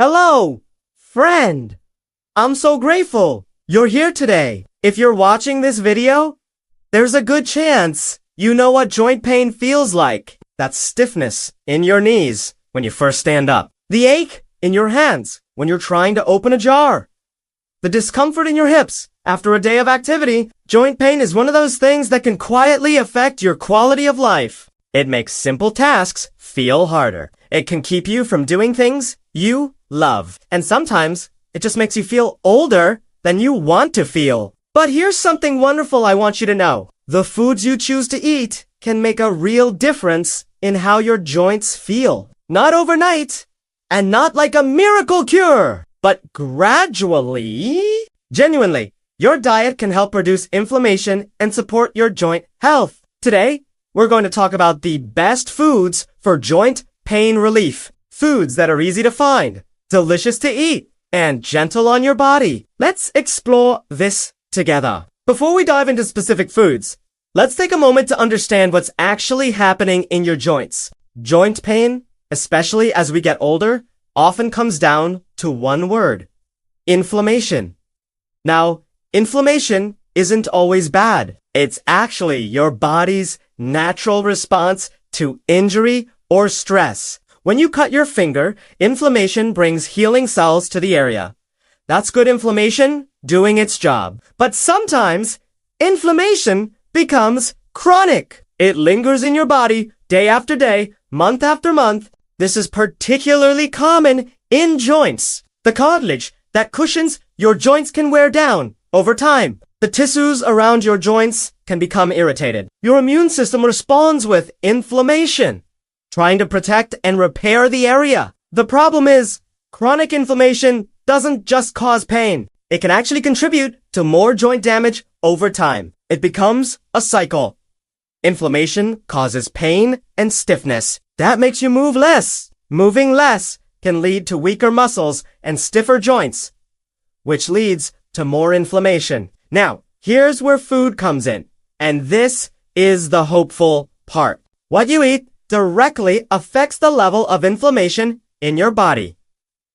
Hello, friend. I'm so grateful you're here today. If you're watching this video, there's a good chance you know what joint pain feels like. That stiffness in your knees when you first stand up. The ache in your hands when you're trying to open a jar. The discomfort in your hips after a day of activity. Joint pain is one of those things that can quietly affect your quality of life. It makes simple tasks feel harder. It can keep you from doing things you love. And sometimes it just makes you feel older than you want to feel. But here's something wonderful I want you to know. The foods you choose to eat can make a real difference in how your joints feel. Not overnight, and not like a miracle cure, but gradually. Genuinely, your diet can help reduce inflammation and support your joint health. Today, we're going to talk about the best foods for joint pain relief. Foods that are easy to find, delicious to eat, and gentle on your body. Let's explore this together. Before we dive into specific foods, let's take a moment to understand what's actually happening in your joints. Joint pain, especially as we get older, often comes down to one word: inflammation. Now, inflammation isn't always bad. It's actually your body's natural response to injury or stress. When you cut your finger, inflammation brings healing cells to the area. That's good inflammation doing its job. But sometimes, inflammation becomes chronic. It lingers in your body day after day, month after month. This is particularly common in joints. The cartilage that cushions your joints can wear down over time. The tissues around your joints can become irritated. Your immune system responds with inflammation, trying to protect and repair the area. The problem is, chronic inflammation doesn't just cause pain. It can actually contribute to more joint damage over time. It becomes a cycle. Inflammation causes pain and stiffness. That makes you move less. Moving less can lead to weaker muscles and stiffer joints, which leads to more inflammation. Now, here's where food comes in. And this is the hopeful part. What you eat directly affects the level of inflammation in your body.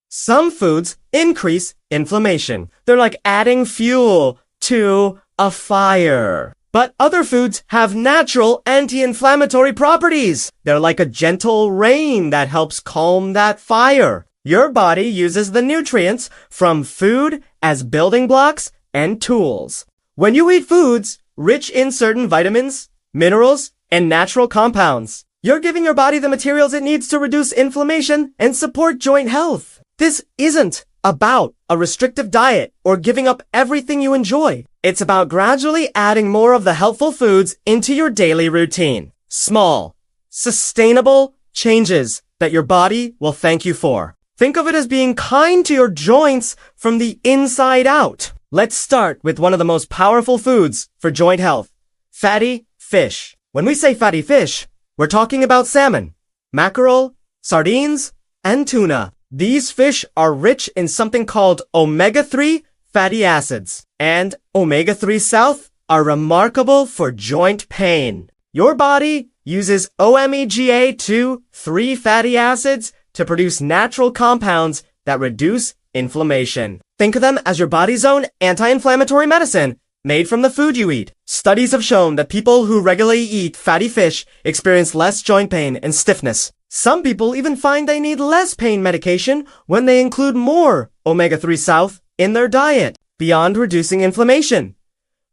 Some foods increase inflammation. They're like adding fuel to a fire. But other foods have natural anti-inflammatory properties. They're like a gentle rain that helps calm that fire. Your body uses the nutrients from food as building blocks and tools. When you eat foods rich in certain vitamins, minerals, and natural compounds, you're giving your body the materials it needs to reduce inflammation and support joint health. This isn't about a restrictive diet or giving up everything you enjoy. It's about gradually adding more of the helpful foods into your daily routine. Small, sustainable changes that your body will thank you for. Think of it as being kind to your joints from the inside out. Let's start with one of the most powerful foods for joint health: fatty fish. When we say fatty fish, we're talking about salmon, mackerel, sardines, and tuna. These fish are rich in something called omega-3 fatty acids, and omega-3 South are remarkable for joint pain. Your body uses omega-2 fatty acids to produce natural compounds that reduce inflammation. Think of them as your body's own anti-inflammatory medicine, made from the food you eat. Studies have shown that people who regularly eat fatty fish experience less joint pain and stiffness. Some people even find they need less pain medication when they include more omega-3 South in their diet, beyond reducing inflammation.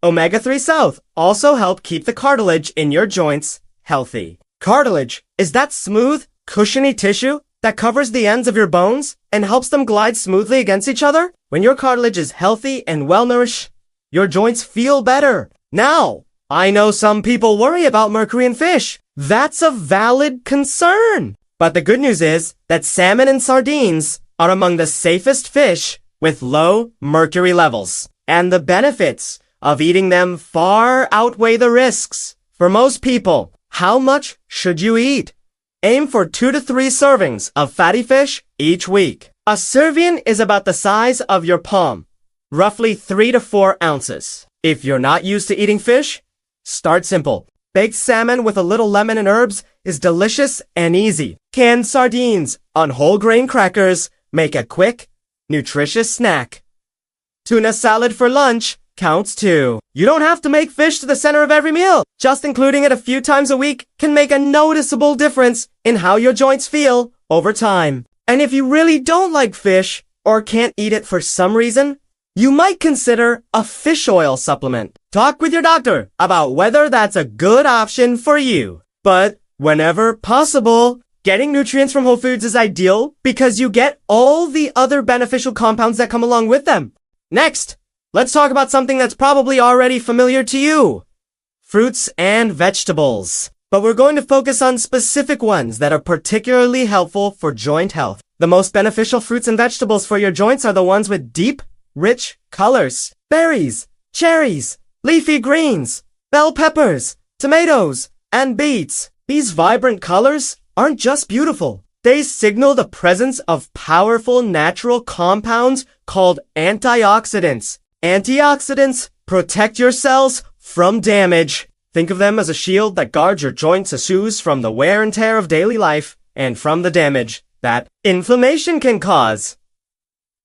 Omega-3 South also help keep the cartilage in your joints healthy. Cartilage is that smooth, cushiony tissue that covers the ends of your bones and helps them glide smoothly against each other. When your cartilage is healthy and well-nourished, your joints feel better. Now, I know some people worry about mercury in fish. That's a valid concern. But the good news is that salmon and sardines are among the safest fish with low mercury levels. And the benefits of eating them far outweigh the risks. For most people, how much should you eat? Aim for 2 to 3 servings of fatty fish each week. A serving is about the size of your palm, roughly 3 to 4 ounces. If you're not used to eating fish, start simple. Baked salmon with a little lemon and herbs is delicious and easy. Canned sardines on whole grain crackers make a quick, nutritious snack. Tuna salad for lunch counts too. You don't have to make fish to the center of every meal. Just including it a few times a week can make a noticeable difference in how your joints feel over time. And if you really don't like fish or can't eat it for some reason, you might consider a fish oil supplement. Talk with your doctor about whether that's a good option for you. But whenever possible, getting nutrients from whole foods is ideal because you get all the other beneficial compounds that come along with them. Next, let's talk about something that's probably already familiar to you. Fruits and vegetables. But we're going to focus on specific ones that are particularly helpful for joint health. The most beneficial fruits and vegetables for your joints are the ones with deep, rich colors. Berries, cherries, leafy greens, bell peppers, tomatoes, and beets. These vibrant colors aren't just beautiful. They signal the presence of powerful natural compounds called antioxidants. Antioxidants protect your cells from damage. Think of them as a shield that guards your joints' tissues from the wear and tear of daily life and from the damage that inflammation can cause.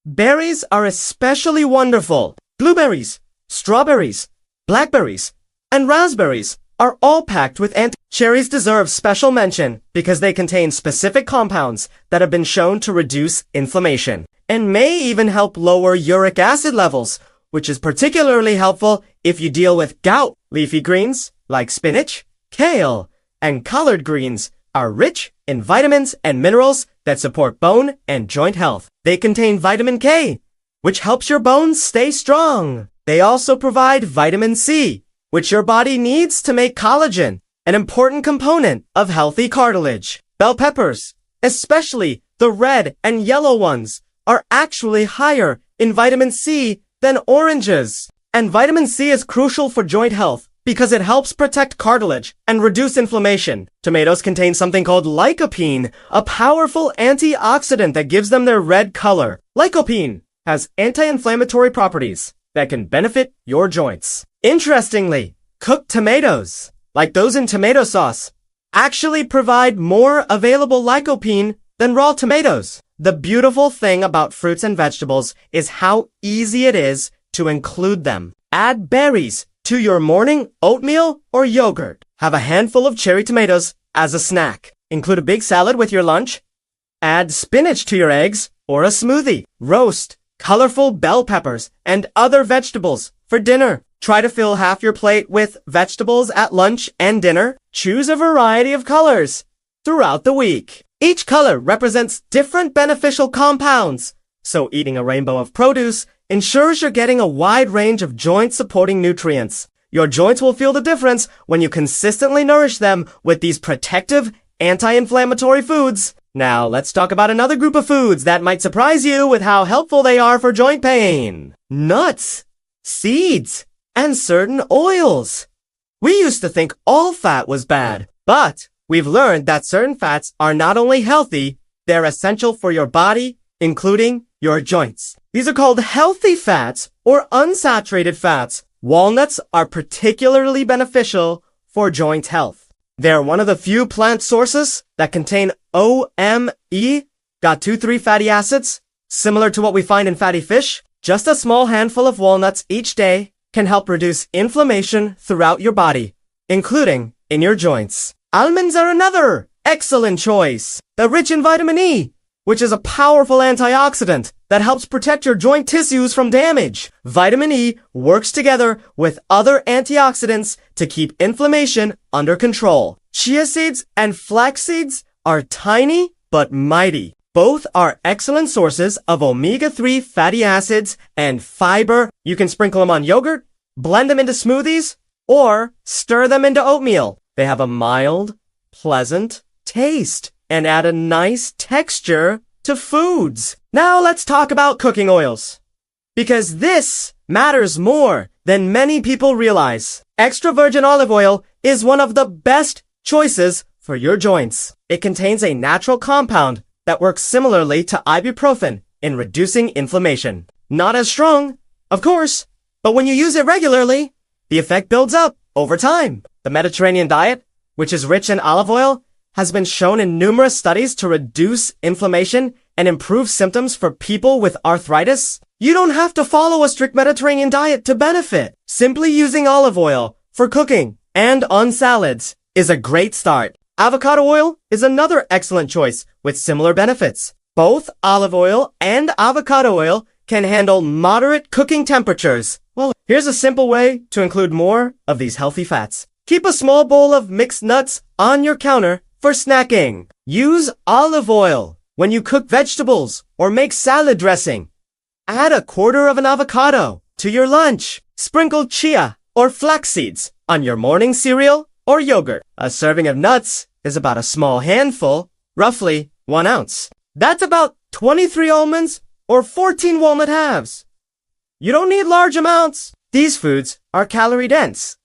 Berries are especially wonderful. Blueberries, strawberries, blackberries, and raspberries are all packed with Cherries deserve special mention because they contain specific compounds that have been shown to reduce inflammation and may even help lower uric acid levels, which is particularly helpful if you deal with gout. Leafy greens, like spinach, kale, and collard greens, are rich in vitamins and minerals that support bone and joint health. They contain vitamin K, which helps your bones stay strong. They also provide vitamin C, which your body needs to make collagen, an important component of healthy cartilage. Bell peppers, especially the red and yellow ones, are actually higher in vitamin C than oranges. And vitamin C is crucial for joint health because it helps protect cartilage and reduce inflammation. Tomatoes contain something called lycopene, a powerful antioxidant that gives them their red color. Lycopene has anti-inflammatory properties that can benefit your joints. Interestingly, cooked tomatoes, like those in tomato sauce, actually provide more available lycopene than raw tomatoes. The beautiful thing about fruits and vegetables is how easy it is to include them. Add berries to your morning oatmeal or yogurt. Have a handful of cherry tomatoes as a snack. Include a big salad with your lunch. Add spinach to your eggs or a smoothie. Roast colorful bell peppers and other vegetables for dinner. Try to fill half your plate with vegetables at lunch and dinner. Choose a variety of colors throughout the week. Each color represents different beneficial compounds, so eating a rainbow of produce ensures you're getting a wide range of joint-supporting nutrients. Your joints will feel the difference when you consistently nourish them with these protective, anti-inflammatory foods. Now, let's talk about another group of foods that might surprise you with how helpful they are for joint pain. Nuts, seeds, and certain oils. We used to think all fat was bad, but we've learned that certain fats are not only healthy, they're essential for your body, including your joints. These are called healthy fats or unsaturated fats. Walnuts are particularly beneficial for joint health. They're one of the few plant sources that contain omega-3 fatty acids, similar to what we find in fatty fish. Just a small handful of walnuts each day can help reduce inflammation throughout your body, including in your joints. Almonds are another excellent choice. They're rich in vitamin E, which is a powerful antioxidant that helps protect your joint tissues from damage. Vitamin E works together with other antioxidants to keep inflammation under control. Chia seeds and flax seeds are tiny but mighty. Both are excellent sources of omega-3 fatty acids and fiber. You can sprinkle them on yogurt, blend them into smoothies, or stir them into oatmeal. They have a mild, pleasant taste and add a nice texture to foods. Now let's talk about cooking oils, because this matters more than many people realize. Extra virgin olive oil is one of the best choices for your joints. It contains a natural compound that works similarly to ibuprofen in reducing inflammation. Not as strong, of course, but when you use it regularly, the effect builds up over time. The Mediterranean diet, which is rich in olive oil, has been shown in numerous studies to reduce inflammation and improves symptoms for people with arthritis? You don't have to follow a strict Mediterranean diet to benefit. Simply using olive oil for cooking and on salads is a great start. Avocado oil is another excellent choice with similar benefits. Both olive oil and avocado oil can handle moderate cooking temperatures. Well, here's a simple way to include more of these healthy fats. Keep a small bowl of mixed nuts on your counter for snacking. Use olive oil when you cook vegetables or make salad dressing. Add a quarter of an avocado to your lunch. Sprinkle chia or flax seeds on your morning cereal or yogurt. A serving of nuts is about a small handful, roughly 1 ounce. That's about 23 almonds or 14 walnut halves. You don't need large amounts. These foods are calorie dense,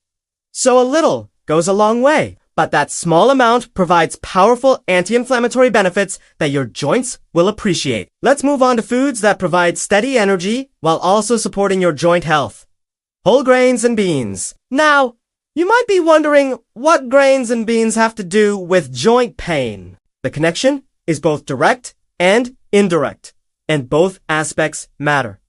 so a little goes a long way. But that small amount provides powerful anti-inflammatory benefits that your joints will appreciate. Let's move on to foods that provide steady energy while also supporting your joint health. Whole grains and beans. Now, you might be wondering what grains and beans have to do with joint pain. The connection is both direct and indirect, and both aspects matter.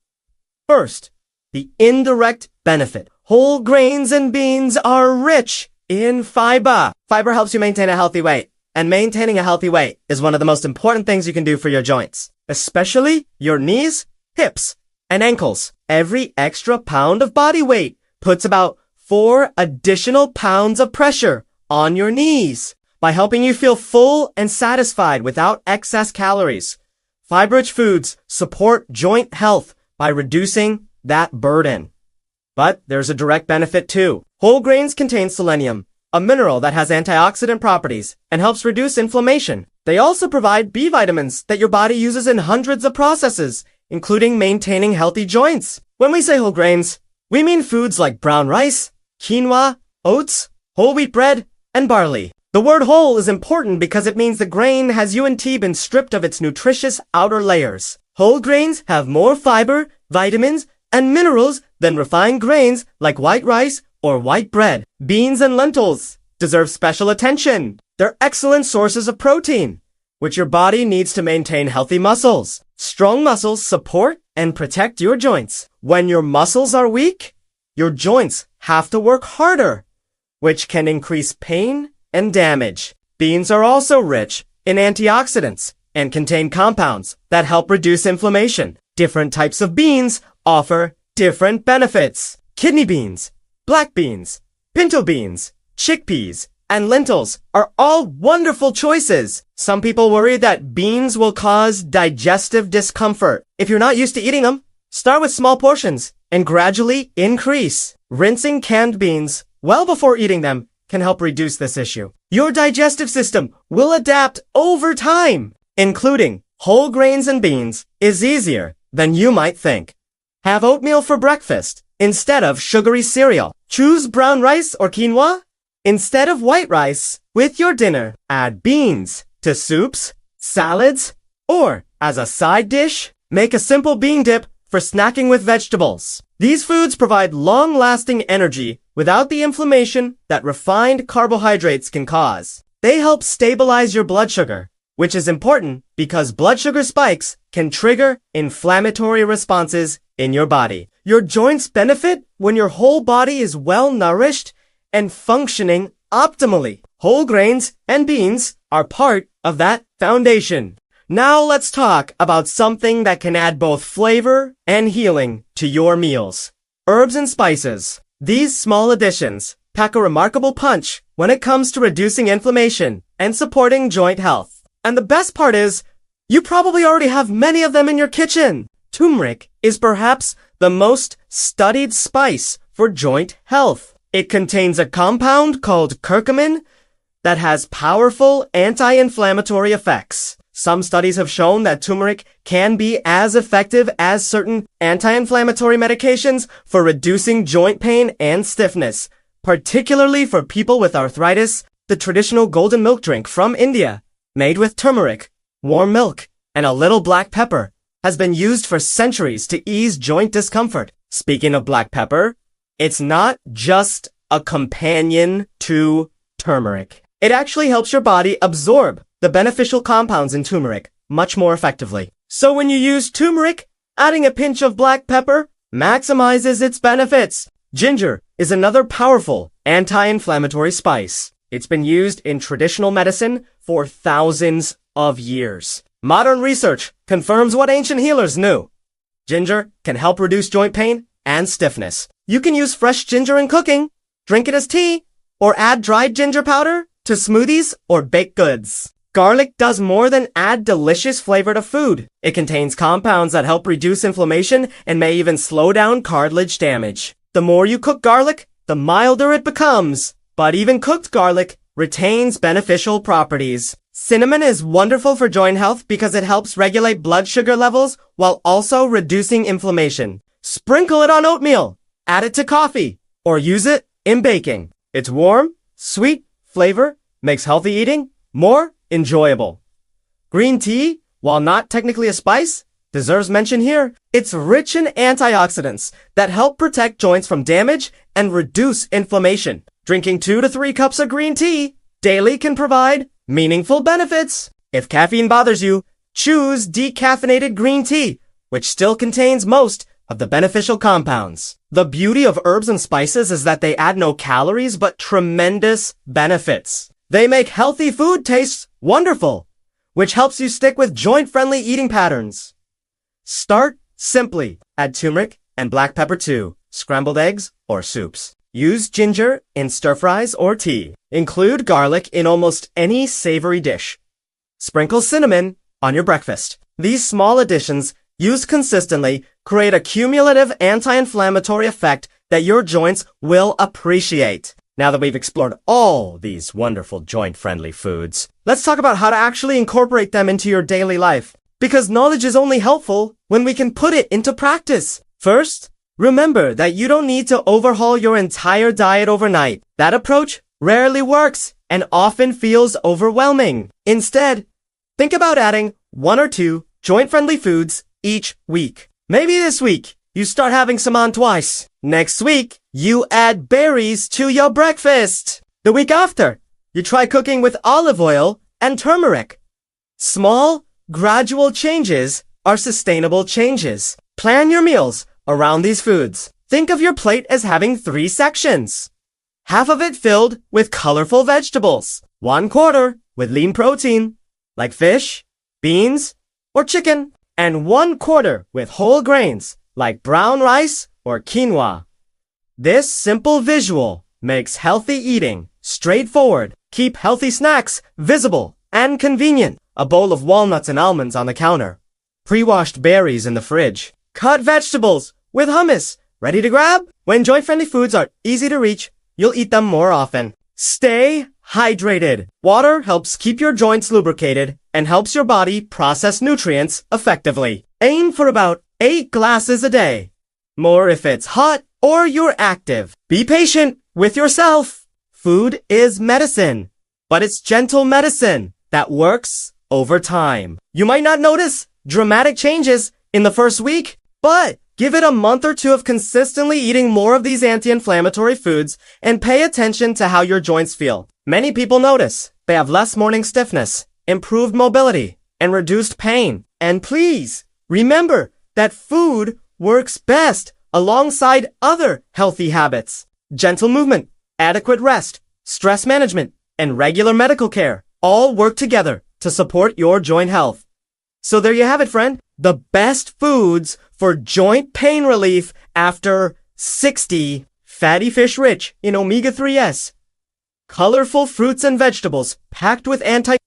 First, the indirect benefit. Whole grains and beans are rich in fiber. Fiber helps you maintain a healthy weight, and maintaining a healthy weight is one of the most important things you can do for your joints, especially your knees, hips, and ankles. Every extra pound of body weight puts about 4 additional pounds of pressure on your knees. By helping you feel full and satisfied without excess calories, fiber-rich foods support joint health by reducing that burden. But there's a direct benefit too. Whole grains contain selenium, a mineral that has antioxidant properties and helps reduce inflammation. They also provide B vitamins that your body uses in hundreds of processes, including maintaining healthy joints. When we say whole grains, we mean foods like brown rice, quinoa, oats, whole wheat bread, and barley. The word whole is important because it means the grain has been stripped of its nutritious outer layers. Whole grains have more fiber, vitamins, and minerals than refined grains like white rice or white bread. Beans and lentils deserve special attention. They're excellent sources of protein, which your body needs to maintain healthy muscles. Strong muscles support and protect your joints. When your muscles are weak, your joints have to work harder, which can increase pain and damage. Beans are also rich in antioxidants and contain compounds that help reduce inflammation. Different types of beans offer different benefits. Kidney beans, black beans, pinto beans, chickpeas, and lentils are all wonderful choices. Some people worry that beans will cause digestive discomfort. If you're not used to eating them, start with small portions and gradually increase. Rinsing canned beans well before eating them can help reduce this issue. Your digestive system will adapt over time. Including whole grains and beans is easier than you might think. Have oatmeal for breakfast instead of sugary cereal. Choose brown rice or quinoa instead of white rice with your dinner. Add beans to soups, salads, or as a side dish. Make a simple bean dip for snacking with vegetables. These foods provide long-lasting energy without the inflammation that refined carbohydrates can cause. They help stabilize your blood sugar, which is important because blood sugar spikes can trigger inflammatory responses in your body. Your joints benefit when your whole body is well nourished and functioning optimally. Whole grains and beans are part of that foundation. Now let's talk about something that can add both flavor and healing to your meals. Herbs and spices. These small additions pack a remarkable punch when it comes to reducing inflammation and supporting joint health. And the best part is, you probably already have many of them in your kitchen. Turmeric is perhaps the most studied spice for joint health. It contains a compound called curcumin that has powerful anti-inflammatory effects. Some studies have shown that turmeric can be as effective as certain anti-inflammatory medications for reducing joint pain and stiffness, particularly for people with arthritis. The traditional golden milk drink from India, made with turmeric, warm milk, and a little black pepper, has been used for centuries to ease joint discomfort. Speaking of black pepper, it's not just a companion to turmeric. It actually helps your body absorb the beneficial compounds in turmeric much more effectively. So when you use turmeric, adding a pinch of black pepper maximizes its benefits. Ginger is another powerful anti-inflammatory spice. It's been used in traditional medicine for thousands of years. Modern research confirms what ancient healers knew. Ginger can help reduce joint pain and stiffness. You can use fresh ginger in cooking, drink it as tea, or add dried ginger powder to smoothies or baked goods. Garlic does more than add delicious flavor to food. It contains compounds that help reduce inflammation and may even slow down cartilage damage. The more you cook garlic, the milder it becomes. But even cooked garlic retains beneficial properties. Cinnamon is wonderful for joint health because it helps regulate blood sugar levels while also reducing inflammation. Sprinkle it on oatmeal, add it to coffee, or use it in baking. Its warm, sweet flavor makes healthy eating more enjoyable. Green tea, while not technically a spice, deserves mention here. It's rich in antioxidants that help protect joints from damage and reduce inflammation. Drinking 2 to 3 cups of green tea daily can provide meaningful benefits. If caffeine bothers you, choose decaffeinated green tea, which still contains most of the beneficial compounds. The beauty of herbs and spices is that they add no calories but tremendous benefits. They make healthy food taste wonderful, which helps you stick with joint-friendly eating patterns. Start simply. Add turmeric and black pepper to scrambled eggs or soups. Use ginger in stir-fries or tea. Include garlic in almost any savory dish. Sprinkle cinnamon on your breakfast. These small additions, used consistently, create a cumulative anti-inflammatory effect that your joints will appreciate. Now that we've explored all these wonderful joint-friendly foods, let's talk about how to actually incorporate them into your daily life. Because knowledge is only helpful when we can put it into practice. First, remember that you don't need to overhaul your entire diet overnight. That approach rarely works and often feels overwhelming. Instead, think about adding 1 or 2 joint-friendly foods each week. Maybe this week, you start having some on twice. Next week, you add berries to your breakfast. The week after, you try cooking with olive oil and turmeric. Small, gradual changes are sustainable changes. Plan your meals around these foods. Think of your plate as having 3 sections. Half of it filled with colorful vegetables. 1/4 with lean protein, like fish, beans, or chicken. And 1/4 with whole grains, like brown rice or quinoa. This simple visual makes healthy eating straightforward. Keep healthy snacks visible and convenient. A bowl of walnuts and almonds on the counter. Pre-washed berries in the fridge. Cut vegetables with hummus ready to grab. When joint-friendly foods are easy to reach, you'll eat them more often. Stay hydrated. Water helps keep your joints lubricated and helps your body process nutrients effectively. Aim for about 8 glasses a day. More if it's hot or you're active. Be patient with yourself. Food is medicine, but it's gentle medicine that works over time. You might not notice dramatic changes in the first week, but give it a month or 2 of consistently eating more of these anti-inflammatory foods and pay attention to how your joints feel. Many people notice they have less morning stiffness, improved mobility, and reduced pain. And please remember that food works best alongside other healthy habits. Gentle movement, adequate rest, stress management, and regular medical care all work together to support your joint health. So there you have it, friend. The best foods for joint pain relief after 60. Fatty fish rich in omega-3s. Colorful fruits and vegetables packed with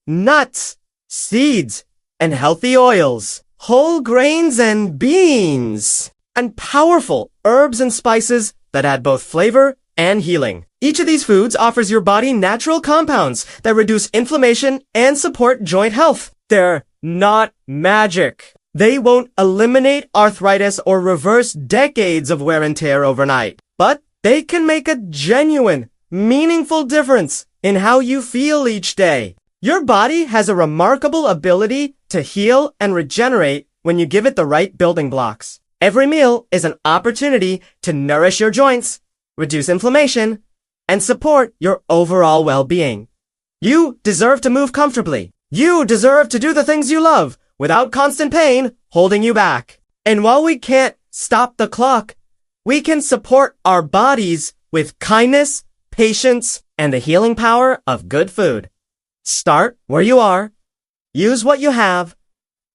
nuts, seeds, and healthy oils. Whole grains and beans. And powerful herbs and spices that add both flavor and healing. Each of these foods offers your body natural compounds that reduce inflammation and support joint health. They're not magic. They won't eliminate arthritis or reverse decades of wear and tear overnight, but they can make a genuine, meaningful difference in how you feel each day. Your body has a remarkable ability to heal and regenerate when you give it the right building blocks. Every meal is an opportunity to nourish your joints, reduce inflammation, and support your overall well-being. You deserve to move comfortably. You deserve to do the things you love without constant pain holding you back. And while we can't stop the clock, we can support our bodies with kindness, patience, and the healing power of good food. Start where you are. Use what you have.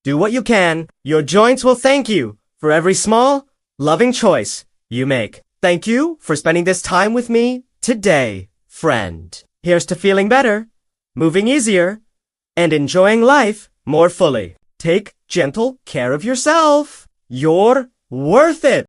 Do what you can. Your joints will thank you for every small, loving choice you make. Thank you for spending this time with me today, friend. Here's to feeling better, moving easier, and enjoying life more fully. Take gentle care of yourself. You're worth it.